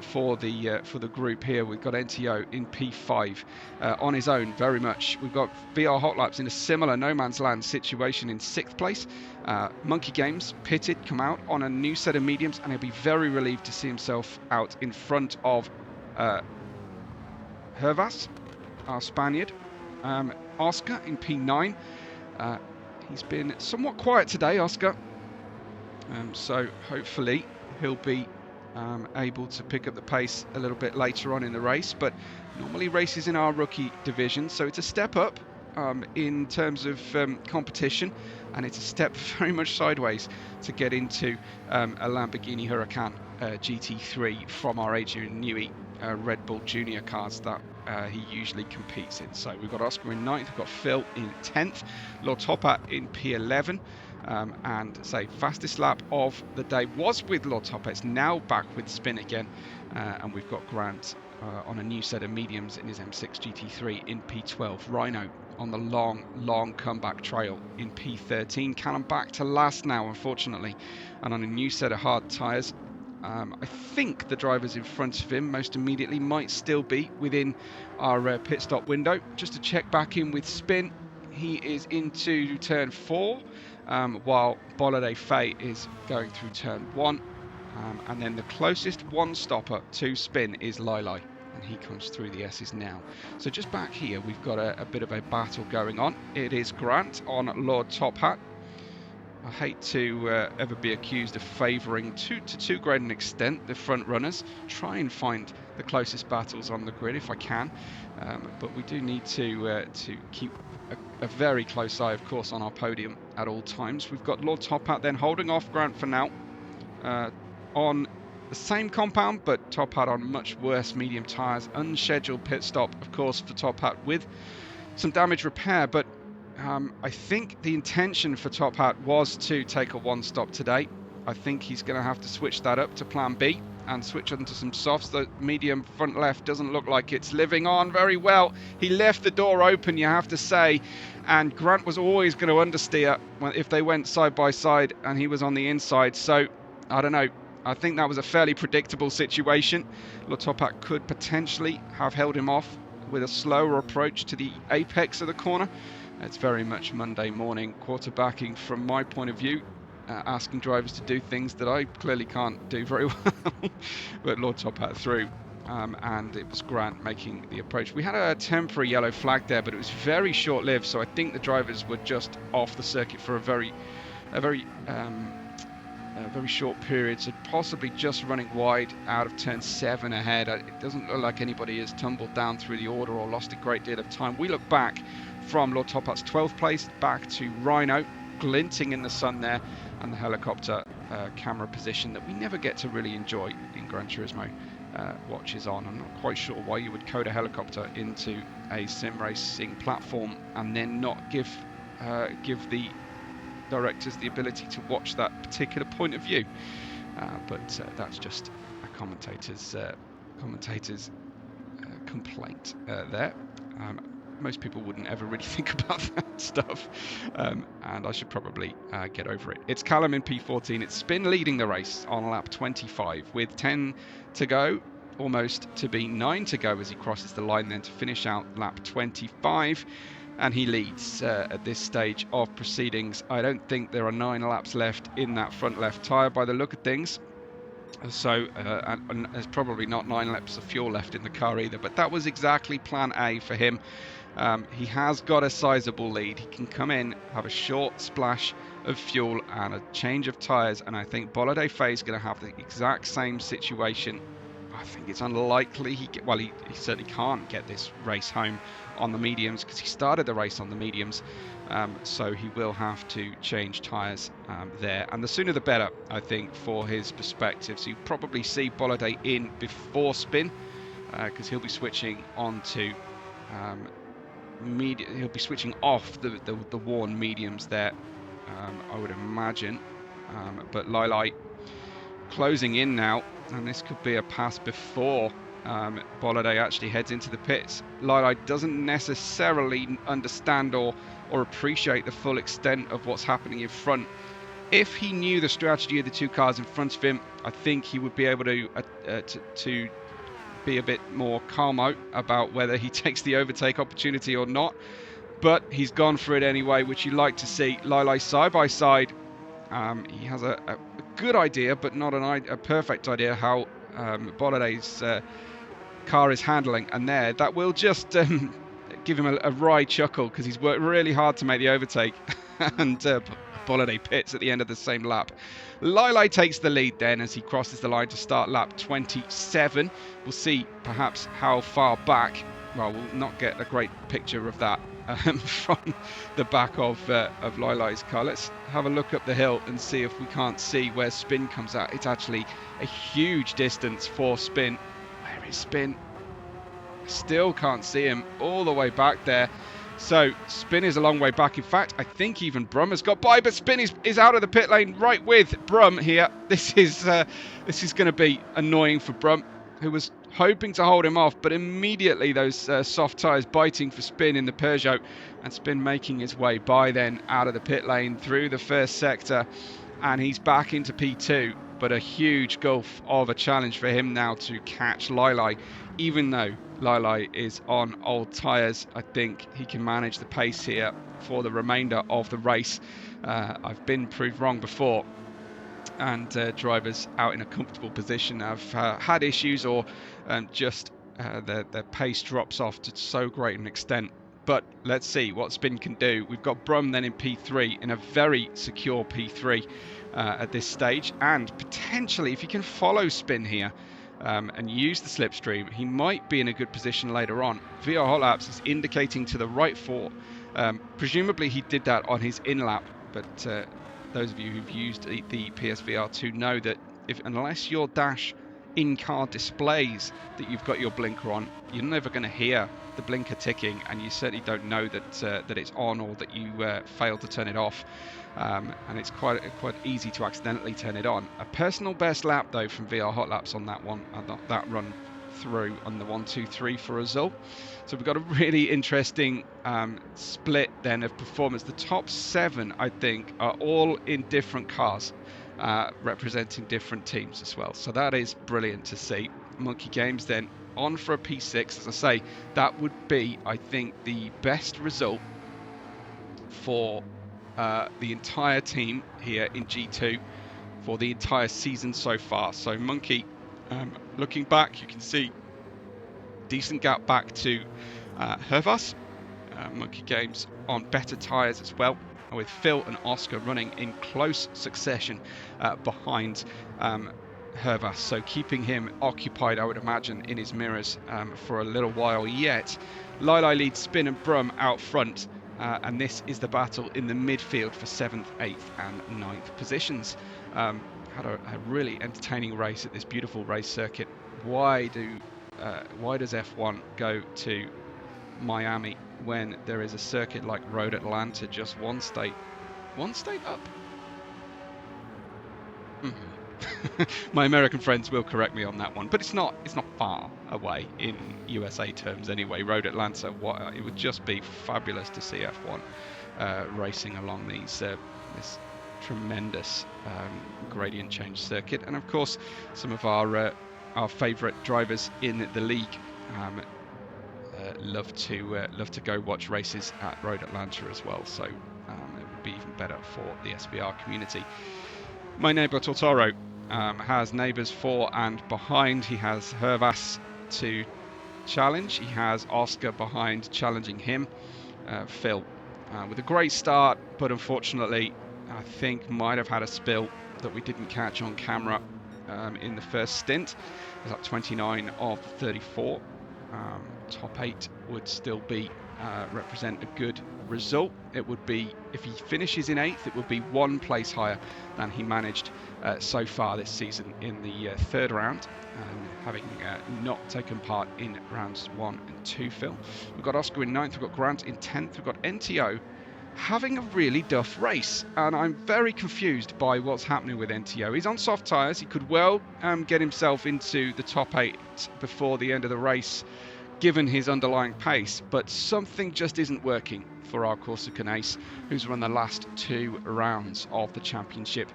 for the group here. We've got NTO in P5 on his own very much. We've got BR Hot Laps in a similar no man's land situation in 6th place. Monkey Games pitted, come out on a new set of mediums, and he'll be very relieved to see himself out in front of Hervas, our Spaniard. Oscar in P9. He's been somewhat quiet today, Oscar. So hopefully he'll be able to pick up the pace a little bit later on in the race. But normally races in our rookie division, so it's a step up in terms of competition, and it's a step very much sideways to get into a Lamborghini Huracan GT3 from our Adrian Newey Red Bull Junior cars that he usually competes in. So we've got Oscar in 9th, we've got Phil in 10th, Lord Toppat in P11, and say fastest lap of the day was with Lord Toppat. It's now back with spin again, and we've got Grant on a new set of mediums in his M6 GT3 in P12. Rhino on the long comeback trail in P13. Callum back to last now, unfortunately, and on a new set of hard tyres. I think the drivers in front of him most immediately might still be within our pit stop window. Just to check back in with spin, he is into turn 4, while Bolide Faye is going through turn 1. And then the closest one stopper to spin is Lili, and he comes through the S's now. So just back here, we've got a bit of a battle going on. It is Grant on Lord Toppat. I hate to ever be accused of favouring to too great an extent the front runners. Try and find the closest battles on the grid if I can, but we do need to keep a very close eye, of course, on our podium at all times. We've got Lord Toppat then holding off Grant for now on the same compound, but Toppat on much worse medium tyres. Unscheduled pit stop, of course, for Toppat with some damage repair, but I think the intention for Toppat was to take a one stop today. I think he's going to have to switch that up to plan B and switch onto some softs. The medium front left doesn't look like it's living on very well. He left the door open, you have to say, and Grant was always going to understeer if they went side by side and he was on the inside. So I don't know. I think that was a fairly predictable situation. Lord Toppat could potentially have held him off with a slower approach to the apex of the corner. It's very much Monday morning quarterbacking from my point of view, asking drivers to do things that I clearly can't do very well. But Lord Toppat through, and it was Grant making the approach. We had a temporary yellow flag there, but it was very short-lived, so I think the drivers were just off the circuit for a very short period, so possibly just running wide out of turn 7 ahead. It doesn't look like anybody has tumbled down through the order or lost a great deal of time. We look back from Lord Toppat's 12th place back to Rhino, glinting in the sun there, and the helicopter camera position that we never get to really enjoy in Gran Turismo watches on. I'm not quite sure why you would code a helicopter into a sim racing platform and then not give the directors the ability to watch that particular point of view, but that's just a commentator's complaint there. Most people wouldn't ever really think about that stuff, and I should probably get over it. It's Callum in P14. It's Spin leading the race on lap 25 with 10 to go, almost to be 9 to go as he crosses the line then to finish out lap 25. And he leads at this stage of proceedings. I don't think there are 9 laps left in that front left tyre by the look of things. So and there's probably not 9 laps of fuel left in the car either. But that was exactly plan A for him. He has got a sizable lead. He can come in, have a short splash of fuel and a change of tyres. And I think Bolide Faye is going to have the exact same situation. I think it's unlikely he certainly can't get this race home on the mediums because he started the race on the mediums, so he will have to change tyres there, and the sooner the better, I think, for his perspective. So you probably see Bolide in before spin because he'll be switching on to he'll be switching off the worn mediums there, I would imagine, but Lili closing in now, and this could be a pass before Bolliday actually heads into the pits. Lilai doesn't necessarily understand or appreciate the full extent of what's happening in front. If he knew the strategy of the two cars in front of him, I think he would be able to be a bit more calm out about whether he takes the overtake opportunity or not. But he's gone for it anyway, which you like to see. Lilai side by side. He has a good idea, but not a perfect idea how Bolliday's car is handling, and that will just give him a wry chuckle because he's worked really hard to make the overtake, and Bolliday pits at the end of the same lap. Lilai takes the lead then as he crosses the line to start lap 27. We'll see perhaps how far back. Well, we'll not get a great picture of that from the back of Lilai's car. Let's have a look up the hill and see if we can't see where Spin comes out. It's actually a huge distance for Spin. Where is Spin? Still can't see him all the way back there. So Spin is a long way back. In fact, I think even Brum has got by, but Spin is out of the pit lane right with Brum here. This is going to be annoying for Brum, who was hoping to hold him off, but immediately those soft tyres biting for Spin in the Peugeot, and Spin making his way by then out of the pit lane through the first sector, and he's back into P2. But a huge gulf of a challenge for him now to catch Lilai. Even though Lilai is on old tyres, I think he can manage the pace here for the remainder of the race. I've been proved wrong before, and drivers out in a comfortable position have had issues, or just their pace drops off to so great an extent. But let's see what Spin can do. We've got Brum then in P3, in a very secure P3 at this stage, and potentially if he can follow Spin here and use the slipstream, he might be in a good position later on. VR Hot Laps is indicating to the right 4. Presumably he did that on his in-lap, but those of you who've used the PSVR2 know that unless your dash in-car displays that you've got your blinker on, you're never going to hear the blinker ticking, and you certainly don't know that it's on, or that you failed to turn it off. And it's quite easy to accidentally turn it on. A personal best lap though from VR Hot Laps on that one, that run through on the 1, 2, 3 for Azul. So we've got a really interesting split then of performance. The top 7, I think, are all in different cars, representing different teams as well. So that is brilliant to see. Monkey Games then on for a P6. As I say, that would be, I think, the best result for the entire team here in G2 for the entire season so far. So Monkey, looking back, you can see decent gap back to Hervas. Monkey Games on better tyres as well, with Phil and Oscar running in close succession behind Hervas, so keeping him occupied, I would imagine, in his mirrors for a little while yet. Lilai leads Spin and Brum out front, and this is the battle in the midfield for 7th, 8th and 9th positions. Had a really entertaining race at this beautiful race circuit. Why does F1 go to Miami when there is a circuit like Road Atlanta just one state up? My American friends will correct me on that one, but it's not far away in USA terms anyway. Road Atlanta, it would just be fabulous to see F1 racing along this tremendous gradient change circuit. And of course, some of our favourite drivers in the league love to go watch races at Road Atlanta as well. So it would be even better for the SVR community. My neighbour Totoro has neighbours for and behind. He has Hervas to challenge. He has Oscar behind challenging him. Phil with a great start, but unfortunately I think might have had a spill that we didn't catch on camera in the first stint. It was at 29 of 34. Top 8 would still be represent a good result. It would be, if he finishes in 8th, it would be 1 place higher than he managed so far this season in the 3rd round, having not taken part in rounds 1 and 2. Phil, we've got Oscar in 9th, we've got Grant in 10th, we've got NTO having a really duff race, and I'm very confused by what's happening with NTO. He's on soft tyres. He could well get himself into the top 8 before the end of the race, given his underlying pace, but something just isn't working for our Corsican ace, who's run the last 2 rounds of the championship.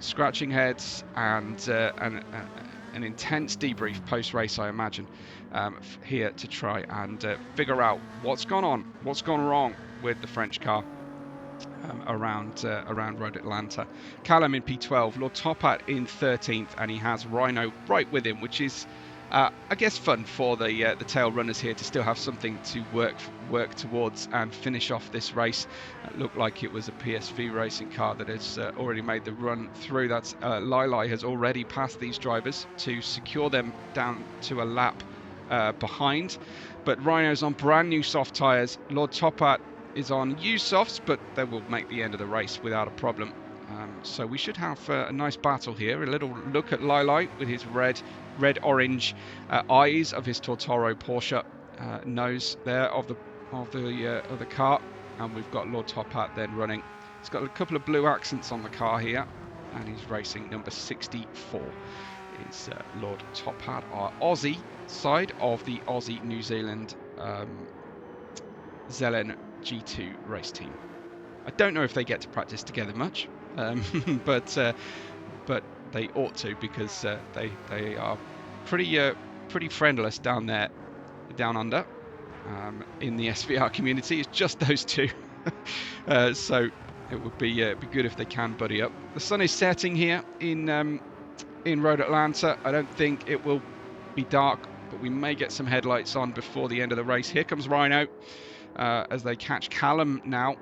Scratching heads and an intense debrief post-race, I imagine, here to try and figure out what's gone on, what's gone wrong with the French car around Road Atlanta. Callum in P12, Lord Topat in 13th, and he has Rhino right with him, which is I guess fun for the tail runners here to still have something to work towards and finish off this race. It looked like it was a PSV racing car that has already made the run through. That's Lili has already passed these drivers to secure them down to a lap behind. But Rhino's on brand new soft tyres. Lord Topat is on used softs, but they will make the end of the race without a problem. So we should have a nice battle here. A little look at Lili with his red-orange eyes of his Tortoro Porsche nose there of the car, and we've got Lord Topat then running. He's got a couple of blue accents on the car here, and he's racing number 64. Is Lord Topat, our Aussie side of the Aussie New Zealand Zelen G2 race team. I don't know if they get to practice together much, but they ought to, because they are pretty friendless down there, down under, in the SVR community. It's just those two, so it would be good if they can buddy up. The sun is setting here in Road Atlanta. I don't think it will be dark, but we may get some headlights on before the end of the race. Here comes Rhino as they catch Callum now.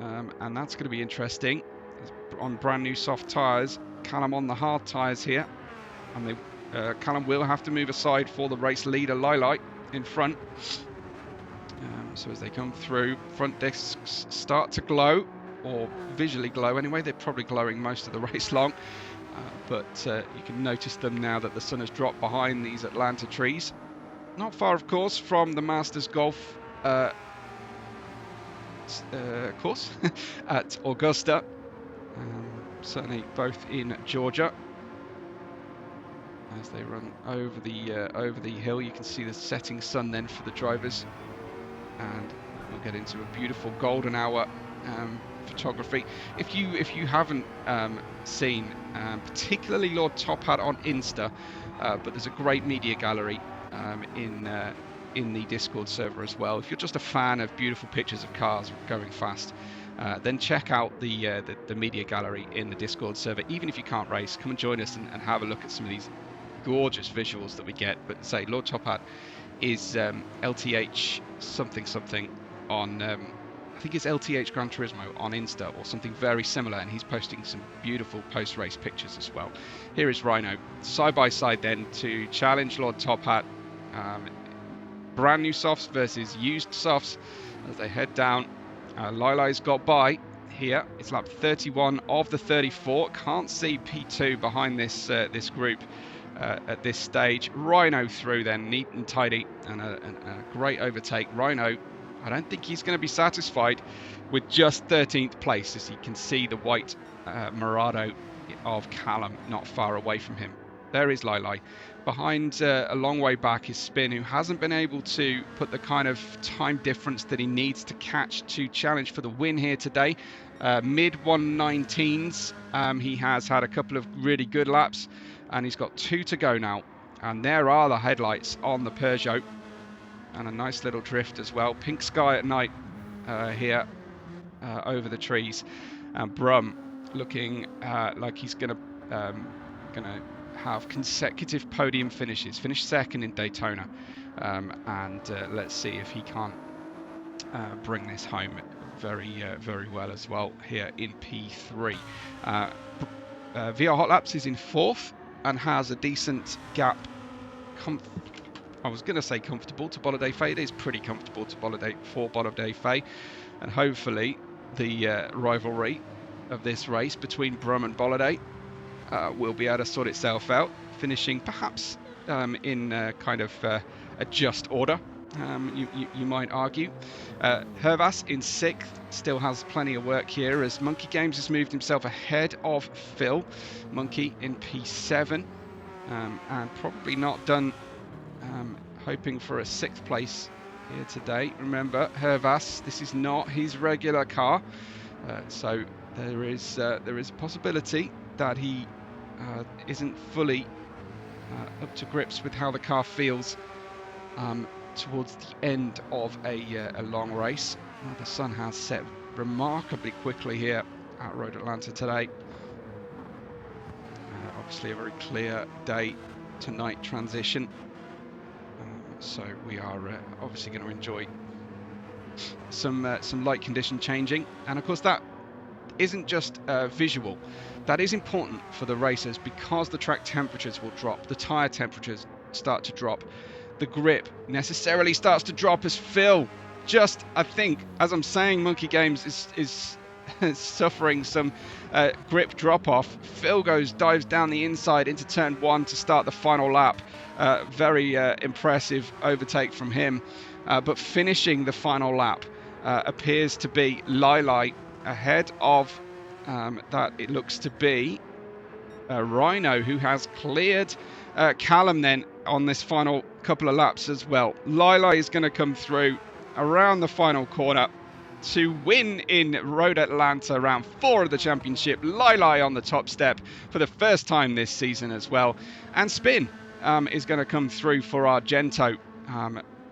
And that's going to be interesting. He's on brand new soft tyres. Callum on the hard tyres here, and Callum will have to move aside for the race leader Lili in front. So as they come through, front discs start to glow, or visually glow anyway. They're probably glowing most of the race long, but you can notice them now that the sun has dropped behind these Atlanta trees. Not far, of course, from the Masters Golf course at Augusta, certainly both in Georgia. As they run over the hill, you can see the setting sun then for the drivers, and we'll get into a beautiful golden hour photography. If you haven't seen particularly Lord Topat on Insta, but there's a great media gallery in the Discord server as well. If you're just a fan of beautiful pictures of cars going fast, then check out the media gallery in the Discord server. Even if you can't race, come and join us and have a look at some of these gorgeous visuals that we get. But say Lord Topat is LTH something on I think it's LTH Gran Turismo on Insta or something very similar, and he's posting some beautiful post-race pictures as well. Here is Rhino side by side then to challenge Lord Topat. Brand new softs versus used softs as they head down. Lili's got by here. It's lap 31 of the 34. Can't see P2 behind this group at this stage. Rhino through then, neat and tidy, and a great overtake. Rhino, I don't think he's going to be satisfied with just 13th place, as you can see the white Murado of Callum not far away from him. There is Lili. Behind, a long way back, is Spin, who hasn't been able to put the kind of time difference that he needs to catch to challenge for the win here today. Mid 119s. He has had a couple of really good laps, and he's got 2 to go now. And there are the headlights on the Peugeot, and a nice little drift as well. Pink sky at night here over the trees. And Brum looking like he's gonna have consecutive podium finishes. Finished second in Daytona, and let's see if he can't bring this home very well as well here in P3. VR Hot Laps is in 4th and has a decent gap. I was going to say comfortable to Boliday Fay. It is pretty comfortable to Boliday Fay, and hopefully the rivalry of this race between Brum and Boliday will be able to sort itself out, finishing perhaps in kind of a just order you might argue. Hervas in 6th still has plenty of work here, as Monkey Games has moved himself ahead of Phil. Monkey in P7, and probably not done hoping for a 6th place here today. Remember, Hervas, this is not his regular car, so there is a possibility that he isn't fully up to grips with how the car feels towards the end of a long race. The sun has set remarkably quickly here at Road Atlanta today. Obviously a very clear day to night transition, so we are obviously going to enjoy some light condition changing, and of course that isn't just visual. That is important for the racers, because the track temperatures will drop, the tyre temperatures start to drop, the grip necessarily starts to drop as Phil, just I think as I'm saying, Monkey Games is suffering some grip drop off. Phil dives down the inside into turn 1 to start the final lap. Very impressive overtake from him, but finishing the final lap appears to be Lili ahead of that it looks to be Rhino, who has cleared Callum then on this final couple of laps as well. Lili is going to come through around the final corner to win in Road Atlanta round 4 of the championship. Lili on the top step for the first time this season as well, and Spin is going to come through for Argento,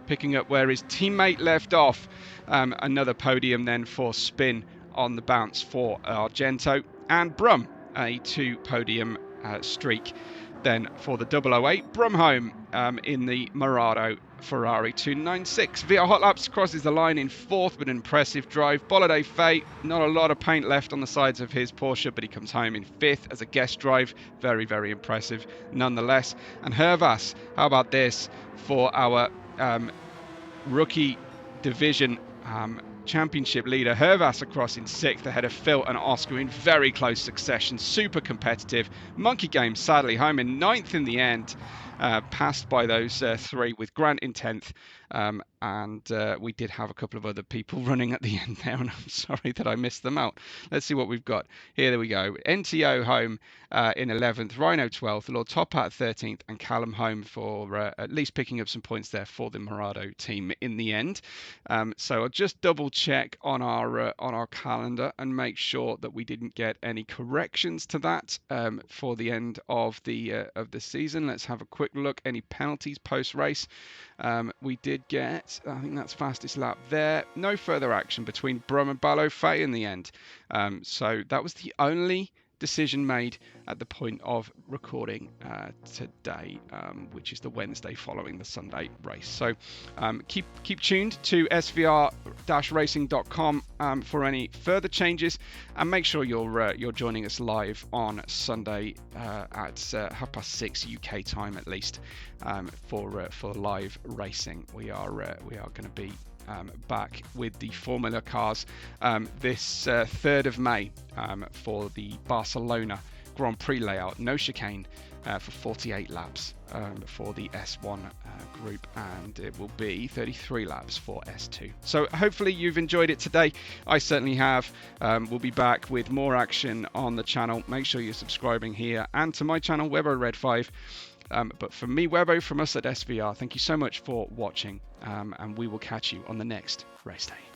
picking up where his teammate left off. Another podium then for Spin on the bounce for Argento, and Brum a 2 podium streak then for the 008. Brum home in the Murado Ferrari 296. VR Hot Laps crosses the line in 4th with an impressive drive. Bolide Fate, not a lot of paint left on the sides of his Porsche, but he comes home in 5th as a guest drive. Very, very impressive nonetheless. And Hervas, how about this for our rookie division championship leader. Hervas across in 6th ahead of Phil and Oscar in very close succession, super competitive. Monkey Games sadly home in 9th in the end, passed by those 3 with Grant in 10th, and we did have a couple of other people running at the end there, and I'm sorry that I missed them out. Let's see what we've got here. There we go. NTO home in 11th, Rhino 12th, Lord Topat 13th, and Callum home for at least picking up some points there for the Murado team in the end. So I'll just double check on our calendar and make sure that we didn't get any corrections to that for the end of the season. Let's have a quick look. Any penalties post race? We did get, I think that's fastest lap there. No further action between Brum and Ballo-Fay in the end. So that was the only decision made at the point of recording today, which is the Wednesday following the Sunday race. So keep tuned to svr-racing.com for any further changes, and make sure you're joining us live on Sunday at 6:30 UK time at least for live racing. We are going to be back with the Formula cars this 3rd of May for the Barcelona Grand Prix layout. No chicane for 48 laps for the S1 group, and it will be 33 laps for S2. So hopefully you've enjoyed it today. I certainly have. We'll be back with more action on the channel. Make sure you're subscribing here and to my channel, Webbo Red 5. But from me, Webbo, from us at SVR, thank you so much for watching, and we will catch you on the next race day.